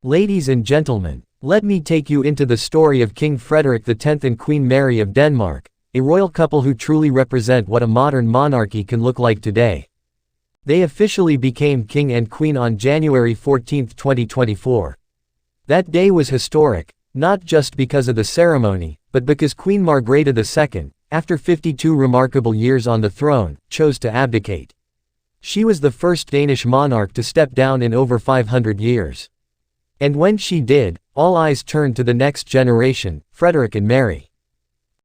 Ladies and gentlemen, let me take you into the story of King Frederick X and Queen Mary of Denmark, a royal couple who truly represent what a modern monarchy can look like today. They officially became king and queen on January 14, 2024. That day was historic, not just because of the ceremony, but because Queen Margrethe II, after 52 remarkable years on the throne, chose to abdicate. She was the first Danish monarch to step down in over 500 years. And when she did, all eyes turned to the next generation, Frederick and Mary.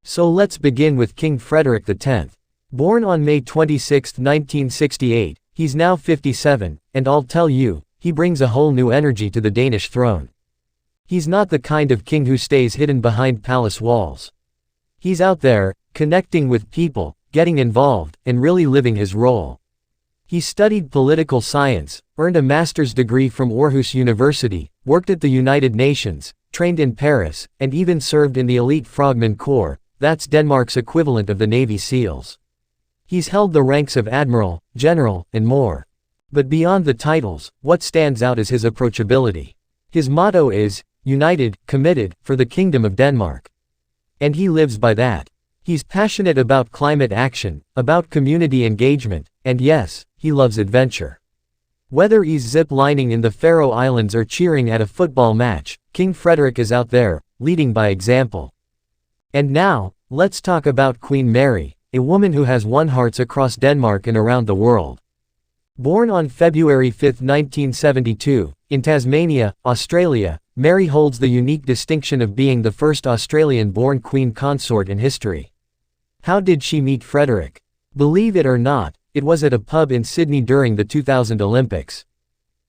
So let's begin with King Frederick X. Born on May 26, 1968, he's now 57, and I'll tell you, he brings a whole new energy to the Danish throne. He's not the kind of king who stays hidden behind palace walls. He's out there, connecting with people, getting involved, and really living his role. He studied political science, earned a master's degree from Aarhus University, worked at the United Nations, trained in Paris, and even served in the elite Frogman Corps, that's Denmark's equivalent of the Navy SEALs. He's held the ranks of admiral, general, and more. But beyond the titles, what stands out is his approachability. His motto is, "United, committed, for the Kingdom of Denmark." And he lives by that. He's passionate about climate action, about community engagement, and yes, he loves adventure. Whether he's zip-lining in the Faroe Islands or cheering at a football match, King Frederick is out there, leading by example. And now, let's talk about Queen Mary, a woman who has won hearts across Denmark and around the world. Born on February 5, 1972, in Tasmania, Australia, Mary holds the unique distinction of being the first Australian-born queen consort in history. How did she meet Frederick? Believe it or not, it was at a pub in Sydney during the 2000 Olympics.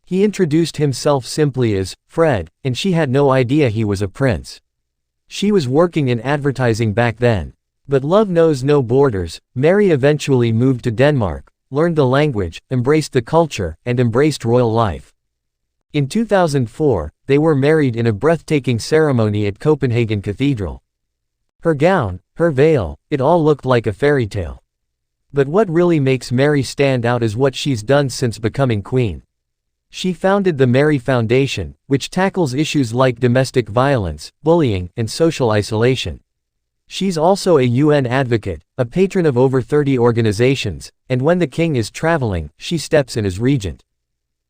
He introduced himself simply as Fred, and she had no idea he was a prince. She was working in advertising back then. But love knows no borders. Mary eventually moved to Denmark, learned the language, embraced the culture, and embraced royal life. In 2004, they were married in a breathtaking ceremony at Copenhagen Cathedral. Her gown, her veil, it all looked like a fairy tale. But what really makes Mary stand out is what she's done since becoming queen. She founded the Mary Foundation, which tackles issues like domestic violence, bullying, and social isolation. She's also a UN advocate, a patron of over 30 organizations, and when the king is traveling, she steps in as regent.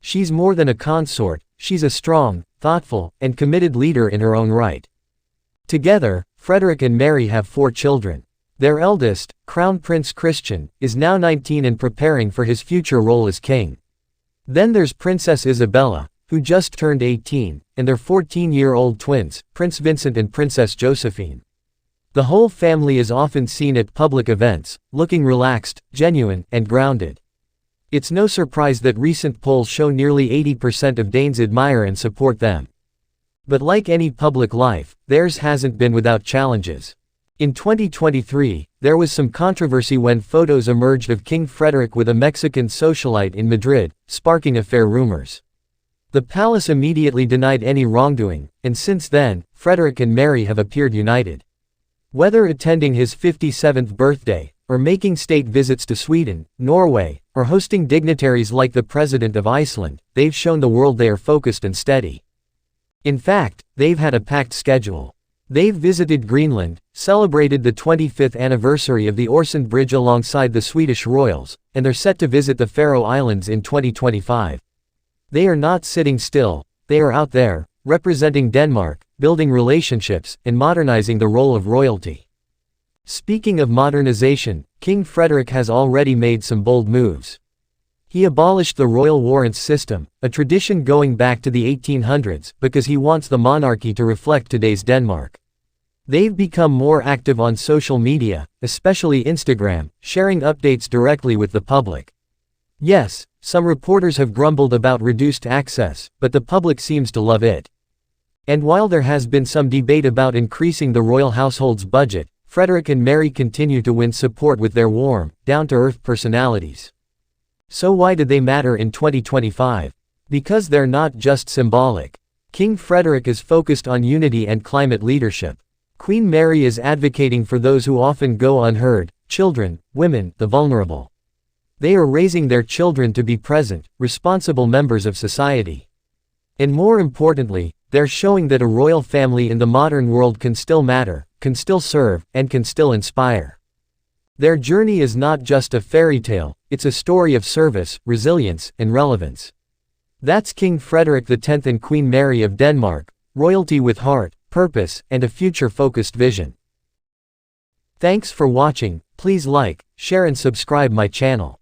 She's more than a consort, she's a strong, thoughtful, and committed leader in her own right. Together, Frederick and Mary have 4 children. Their eldest, Crown Prince Christian, is now 19 and preparing for his future role as king. Then there's Princess Isabella, who just turned 18, and their 14-year-old twins, Prince Vincent and Princess Josephine. The whole family is often seen at public events, looking relaxed, genuine, and grounded. It's no surprise that recent polls show nearly 80% of Danes admire and support them. But like any public life, theirs hasn't been without challenges. In 2023, there was some controversy when photos emerged of King Frederick with a Mexican socialite in Madrid, sparking affair rumors. The palace immediately denied any wrongdoing, and since then, Frederick and Mary have appeared united. Whether attending his 57th birthday, or making state visits to Sweden, Norway, or hosting dignitaries like the President of Iceland, they've shown the world they are focused and steady. In fact, they've had a packed schedule. They've visited Greenland, celebrated the 25th anniversary of the Øresund Bridge alongside the Swedish royals, and they're set to visit the Faroe Islands in 2025. They are not sitting still, they are out there, representing Denmark, building relationships, and modernizing the role of royalty. Speaking of modernization, King Frederick has already made some bold moves. He abolished the royal warrants system, a tradition going back to the 1800s, because he wants the monarchy to reflect today's Denmark. They've become more active on social media, especially Instagram, sharing updates directly with the public. Yes, some reporters have grumbled about reduced access, but the public seems to love it. And while there has been some debate about increasing the royal household's budget, Frederick and Mary continue to win support with their warm, down-to-earth personalities. So why do they matter in 2025? Because they're not just symbolic. King Frederick is focused on unity and climate leadership. Queen Mary is advocating for those who often go unheard, children, women, the vulnerable. They are raising their children to be present, responsible members of society. And more importantly, they're showing that a royal family in the modern world can still matter, can still serve, and can still inspire. Their journey is not just a fairy tale, it's a story of service, resilience, and relevance. That's King Frederick X and Queen Mary of Denmark, royalty with heart, purpose, and a future-focused vision. Thanks for watching. Please like, share and subscribe my channel.